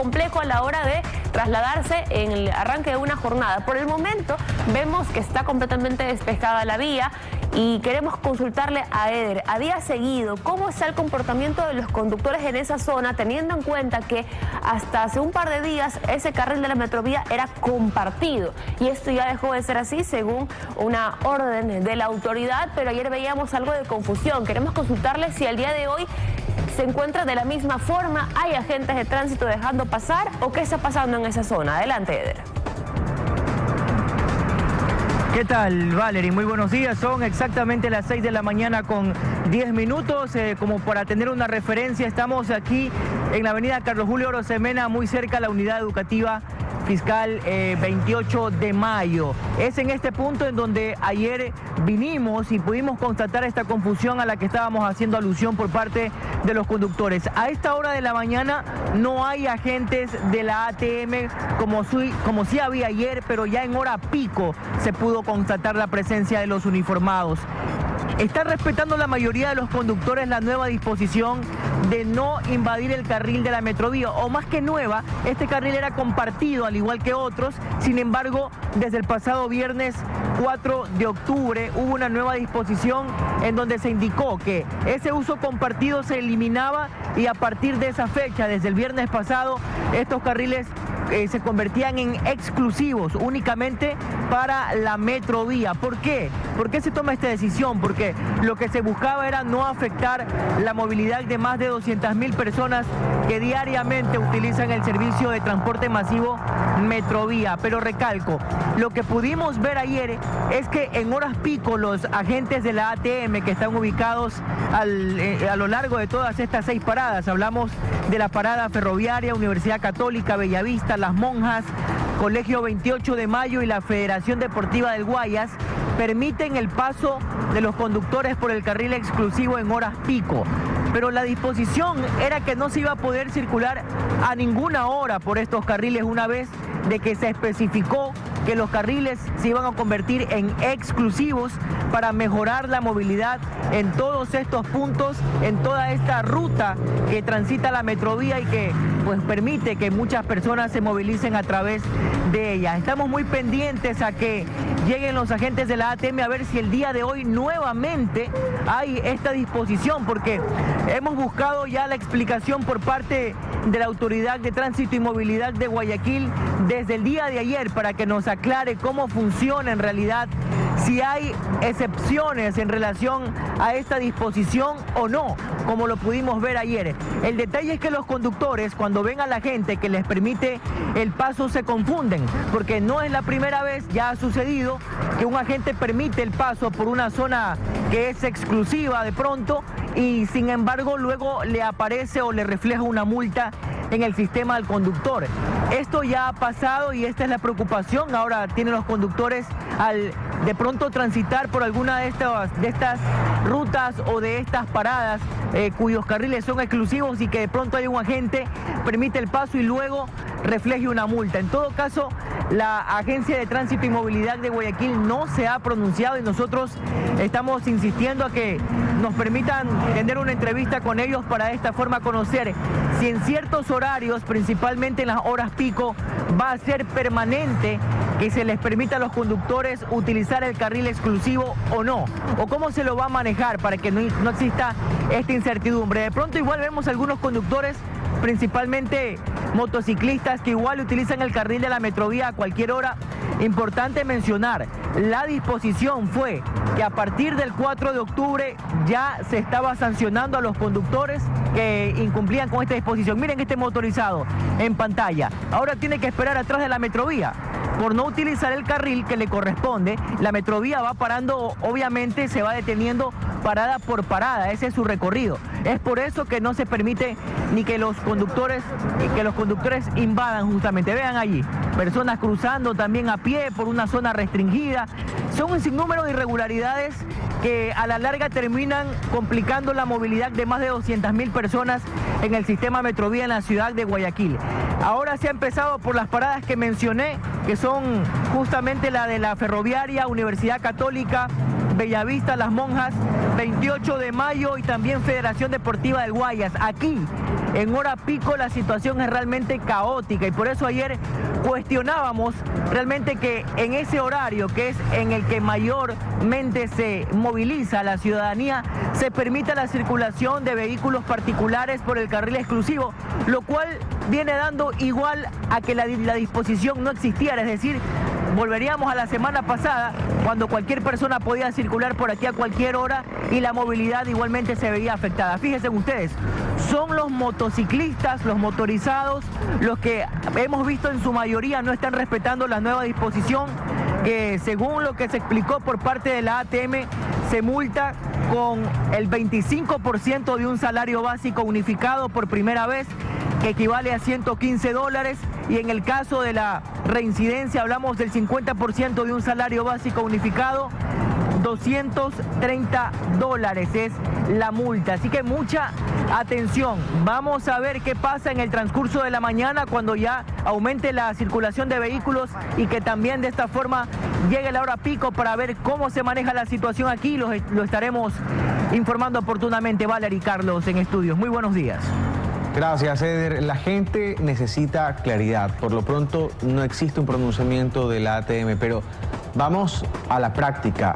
complejo a la hora de trasladarse en el arranque de una jornada. Por el momento vemos que está completamente despejada la vía y queremos consultarle a Eder, a día seguido, ¿cómo está el comportamiento de los conductores en esa zona, teniendo en cuenta que hasta hace un par de días ese carril de la Metrovía era compartido? Y esto ya dejó de ser así según una orden de la autoridad, pero ayer veíamos algo de confusión. Queremos consultarle si al día de hoy se encuentra de la misma forma, hay agentes de tránsito dejando pasar o qué está pasando en esa zona. Adelante, Eder. ¿Qué tal, Valerie? Muy buenos días. Son exactamente las 6 de la mañana con 10 minutos. Como para tener una referencia, estamos aquí en la avenida Carlos Julio Arosemena, muy cerca a la unidad educativa fiscal 28 de mayo. Es en este punto en donde ayer vinimos y pudimos constatar esta confusión a la que estábamos haciendo alusión por parte de los conductores. A esta hora de la mañana no hay agentes de la ATM como sí había ayer, pero ya en hora pico se pudo constatar la presencia de los uniformados. Está respetando la mayoría de los conductores la nueva disposición de no invadir el carril de la Metrovía, o más que nueva, este carril era compartido al igual que otros. Sin embargo, desde el pasado viernes 4 de octubre hubo una nueva disposición en donde se indicó que ese uso compartido se eliminaba y a partir de esa fecha, desde el viernes pasado, estos carriles se convertían en exclusivos únicamente para la Metrovía. ¿Por qué? ¿Por qué se toma esta decisión? Porque lo que se buscaba era no afectar la movilidad de más de 200.000 personas que diariamente utilizan el servicio de transporte masivo Metrovía. Pero recalco, lo que pudimos ver ayer es que en horas pico los agentes de la ATM que están ubicados a lo largo de todas estas 6 paradas, hablamos de la parada ferroviaria, Universidad Católica, Bellavista, Las Monjas, Colegio 28 de Mayo y la Federación Deportiva del Guayas, permiten el paso de los conductores por el carril exclusivo en horas pico. Pero la disposición era que no se iba a poder circular a ninguna hora por estos carriles una vez de que se especificó que los carriles se iban a convertir en exclusivos para mejorar la movilidad en todos estos puntos, en toda esta ruta que transita la Metrovía y que pues permite que muchas personas se movilicen a través de ella. Estamos muy pendientes a que lleguen los agentes de la ATM a ver si el día de hoy nuevamente hay esta disposición, porque hemos buscado ya la explicación por parte de la Autoridad de Tránsito y Movilidad de Guayaquil desde el día de ayer para que nos aclare cómo funciona en realidad, si hay excepciones en relación a esta disposición o no, como lo pudimos ver ayer. El detalle es que los conductores, cuando ven a la gente que les permite el paso, se confunden, porque no es la primera vez, ya ha sucedido, que un agente permite el paso por una zona que es exclusiva de pronto y sin embargo luego le aparece o le refleja una multa en el sistema del conductor. Esto ya ha pasado y esta es la preocupación ahora tienen los conductores al de pronto transitar por alguna de estas rutas o de estas paradas cuyos carriles son exclusivos y que de pronto hay un agente, permite el paso y luego refleje una multa. En todo caso, la Agencia de Tránsito y Movilidad de Guayaquil no se ha pronunciado y nosotros estamos insistiendo a que nos permitan tener una entrevista con ellos para de esta forma conocer si en ciertos horarios, principalmente en las horas pico, va a ser permanente que se les permita a los conductores utilizar el carril exclusivo o no, o cómo se lo va a manejar para que no exista esta incertidumbre. De pronto igual vemos algunos conductores, principalmente motociclistas, que igual utilizan el carril de la Metrovía a cualquier hora. Importante mencionar, la disposición fue que a partir del 4 de octubre ya se estaba sancionando a los conductores que incumplían con esta disposición. Miren este motorizado en pantalla, ahora tiene que esperar atrás de la Metrovía por no utilizar el carril que le corresponde. La Metrovía va parando, obviamente se va deteniendo parada por parada, ese es su recorrido. Es por eso que no se permite ni que los conductores invadan justamente. Vean allí, personas cruzando también a pie por una zona restringida. Son un sinnúmero de irregularidades que a la larga terminan complicando la movilidad de más de 200.000 personas en el sistema Metrovía en la ciudad de Guayaquil. Ahora se ha empezado por las paradas que mencioné, que son justamente la de la ferroviaria, Universidad Católica, Bellavista, Las Monjas, 28 de Mayo y también Federación Deportiva del Guayas. Aquí en hora pico la situación es realmente caótica y por eso ayer cuestionábamos realmente que en ese horario, que es en el que mayormente se moviliza la ciudadanía, se permita la circulación de vehículos particulares por el carril exclusivo, lo cual viene dando igual a que la disposición no existiera, es decir, volveríamos a la semana pasada, cuando cualquier persona podía circular por aquí a cualquier hora y la movilidad igualmente se veía afectada. Fíjense ustedes, son los motociclistas, los motorizados, los que hemos visto en su mayoría no están respetando la nueva disposición, que según lo que se explicó por parte de la ATM, se multa con el 25% de un salario básico unificado por primera vez, que equivale a $115, y en el caso de la reincidencia hablamos del 50% de un salario básico unificado, $230 es la multa. Así que mucha atención. Vamos a ver qué pasa en el transcurso de la mañana cuando ya aumente la circulación de vehículos y que también de esta forma llegue la hora pico para ver cómo se maneja la situación aquí. Lo estaremos informando oportunamente. Valery y Carlos en estudios. Muy buenos días. Gracias, Eder. La gente necesita claridad. Por lo pronto no existe un pronunciamiento de la ATM, pero vamos a la práctica.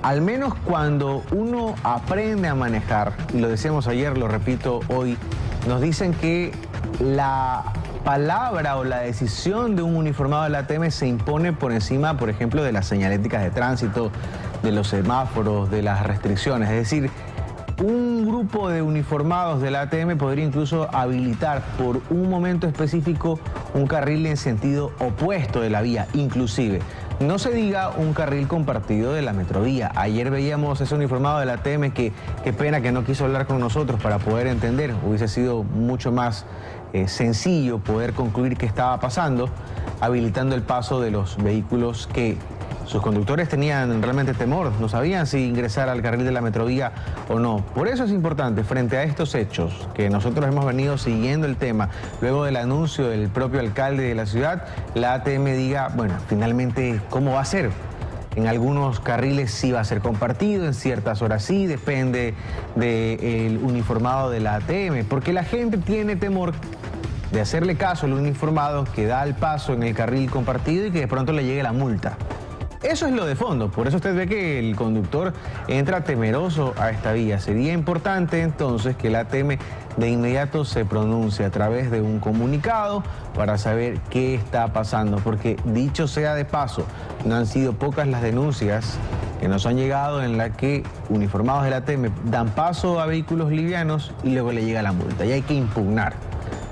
Al menos cuando uno aprende a manejar, y lo decíamos ayer, lo repito hoy, nos dicen que la palabra o la decisión de un uniformado de la ATM se impone por encima, por ejemplo, de las señaléticas de tránsito, de los semáforos, de las restricciones. Es decir, un grupo de uniformados de la ATM podría incluso habilitar por un momento específico un carril en sentido opuesto de la vía, inclusive. No se diga un carril compartido de la Metrovía. Ayer veíamos ese uniformado de la ATM que, qué pena que no quiso hablar con nosotros para poder entender. Hubiese sido mucho más sencillo poder concluir qué estaba pasando, habilitando el paso de los vehículos que sus conductores tenían realmente temor, no sabían si ingresar al carril de la Metrovía o no. Por eso es importante, frente a estos hechos, que nosotros hemos venido siguiendo el tema, luego del anuncio del propio alcalde de la ciudad, la ATM diga, bueno, finalmente, ¿cómo va a ser? En algunos carriles sí va a ser compartido, en ciertas horas sí, depende del uniformado de la ATM, porque la gente tiene temor de hacerle caso al uniformado que da el paso en el carril compartido y que de pronto le llegue la multa. Eso es lo de fondo, por eso usted ve que el conductor entra temeroso a esta vía. Sería importante entonces que la ATM de inmediato se pronuncie a través de un comunicado para saber qué está pasando, porque dicho sea de paso, no han sido pocas las denuncias que nos han llegado en la que uniformados de la ATM dan paso a vehículos livianos y luego le llega la multa y hay que impugnar.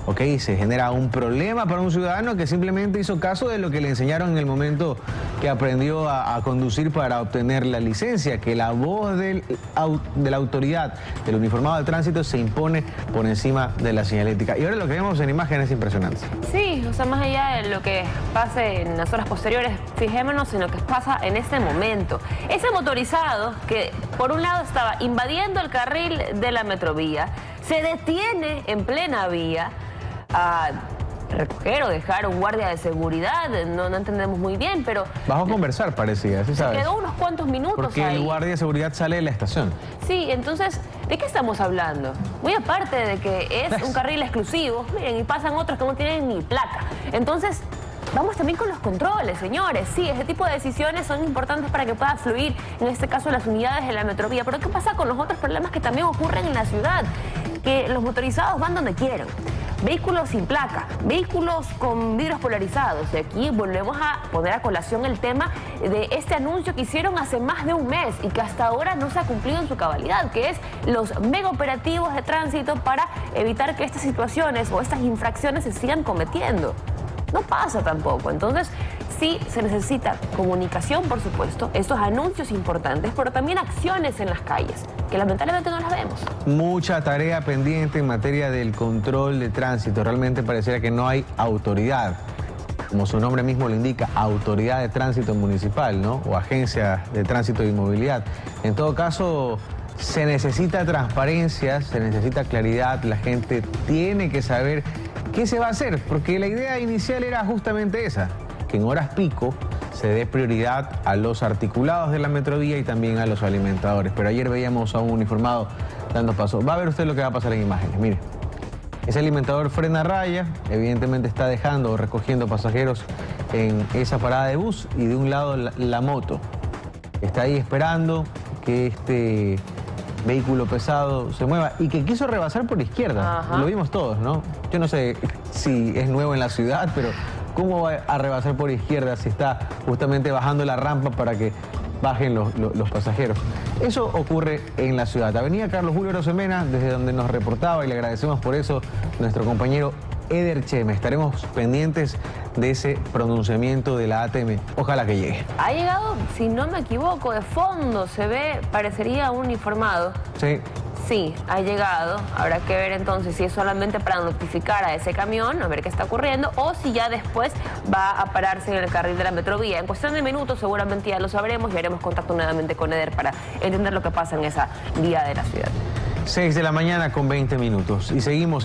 Ok, se genera un problema para un ciudadano que simplemente hizo caso de lo que le enseñaron en el momento que aprendió a conducir para obtener la licencia, que la voz de la autoridad, del uniformado de tránsito, se impone por encima de la señalética. Y ahora lo que vemos en imágenes es impresionante. Sí, o sea, más allá de lo que pase en las horas posteriores, fijémonos en lo que pasa en este momento. Ese motorizado que por un lado estaba invadiendo el carril de la Metrovía, se detiene en plena vía a recoger o dejar un guardia de seguridad, no entendemos muy bien, pero... Vamos a conversar, parecía, ¿sí sabes? Quedó unos cuantos minutos porque ahí. El guardia de seguridad sale de la estación. Sí, entonces, ¿de qué estamos hablando? Muy aparte de que es un carril exclusivo, miren, y pasan otros que no tienen ni placa. Entonces, vamos también con los controles, señores. Sí, ese tipo de decisiones son importantes para que pueda fluir, en este caso, las unidades de la Metrovía. Pero ¿qué pasa con los otros problemas que también ocurren en la ciudad? Que los motorizados van donde quieran. Vehículos sin placa, vehículos con vidrios polarizados. Y aquí volvemos a poner a colación el tema de este anuncio que hicieron hace más de un mes y que hasta ahora no se ha cumplido en su cabalidad, que es los mega operativos de tránsito para evitar que estas situaciones o estas infracciones se sigan cometiendo. No pasa tampoco. Entonces, sí se necesita comunicación, por supuesto, estos anuncios importantes, pero también acciones en las calles, que lamentablemente no las vemos. Mucha tarea pendiente en materia del control de tránsito. Realmente pareciera que no hay autoridad, como su nombre mismo lo indica, autoridad de tránsito municipal, ¿no? O agencia de tránsito y movilidad. En todo caso, se necesita transparencia, se necesita claridad, la gente tiene que saber qué se va a hacer, porque la idea inicial era justamente esa, que en horas pico se dé prioridad a los articulados de la Metrovía y también a los alimentadores. Pero ayer veíamos a un uniformado dando paso. Va a ver usted lo que va a pasar en imágenes, mire. Ese alimentador frena a raya, evidentemente está dejando o recogiendo pasajeros en esa parada de bus, y de un lado la moto está ahí esperando que este vehículo pesado se mueva y que quiso rebasar por izquierda. Ajá. Lo vimos todos, ¿no? Yo no sé si es nuevo en la ciudad, pero ¿cómo va a rebasar por izquierda si está justamente bajando la rampa para que bajen los pasajeros? Eso ocurre en la ciudad. Avenida Carlos Julio Arosemena, desde donde nos reportaba, y le agradecemos por eso, nuestro compañero Eder Cheme. Estaremos pendientes de ese pronunciamiento de la ATM. Ojalá que llegue. Ha llegado, si no me equivoco, de fondo, se ve, parecería uniformado. Sí. Sí, ha llegado. Habrá que ver entonces si es solamente para notificar a ese camión, a ver qué está ocurriendo, o si ya después va a pararse en el carril de la Metrovía. En cuestión de minutos seguramente ya lo sabremos y haremos contacto nuevamente con Eder para entender lo que pasa en esa vía de la ciudad. 6 de la mañana con 20 minutos. Y seguimos.